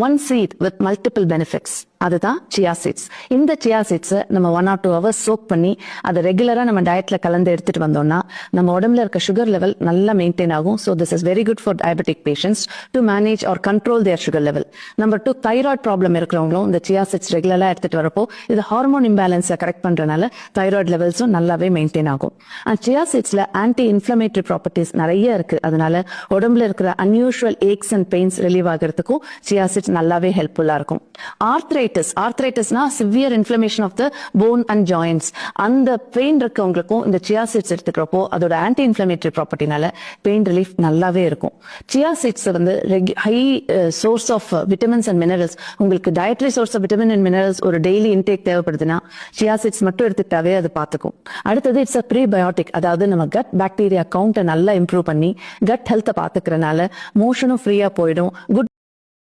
One seed with multiple benefits. அதுதான் chia seeds. இந்த chia seeds நம்ம 1 or 2 hours soak பண்ணி அதை ரெகுலரா நம்ம டயட்ல கலந்து எடுத்துட்டு வந்தோம்னா நம்ம உடம்புல இருக்க சுகர் லெவல் நல்லா மெயின்டைன் ஆகும். So this is very good for diabetic patients to manage or control their sugar level. Number 2, thyroid problem இருக்கிறவங்களும் இந்த chia seeds ரெகுலரா எடுத்துட்டு வரப்போ இது ஹார்மோன் இம்பேலன்ஸை கரெக்ட் பண்றதுனால தைராய்டு லெவல்ஸும் நல்லாவே மெயின்டைன் ஆகும். அண்ட் chia seedsல ஆன்டி இன்ஃப்ளமேட்டரி ப்ராப்பர்ட்டிஸ் நிறைய இருக்கு. அதனால உடம்புல இருக்கிற unusual aches and pains relieve ஆகிறதுக்கும் chia seeds நல்லாவே ஹெல்ப்ஃபுல்லா இருக்கும். ஆர்த்ரைட்டிஸ்னா severe inflammation of the bone and joints. அந்த பெயின் இருக்கவங்களுக்கும் இந்த chia seeds எடுத்துக்கிறப்போ அதோட ஆன்டி இன்ஃப்ளமேட்டரி ப்ராப்பர்ட்டினால பெயின் ரிலீஃப் நல்லாவே இருக்கும். chia seeds வந்து high source of vitamins and minerals. உங்களுக்கு dietary source of vitamin and minerals ஒரு டெய்லி இன்டேக் தேவைப்படுதுன்னா chia seeds மட்டும் எடுத்துக்கிட்டாவே அது பார்த்துக்கும். அடுத்தது இட்ஸ் அ ப்ரீபயோட்டிக். அதாவது நம்ம கட் பாக்டீரியா கவுண்ட்டை நல்லா இம்ப்ரூவ் பண்ணி கட் ஹெல்த்தை பார்த்துக்கிறனால மோஷனும் ஃப்ரீயா போயிடும். குட்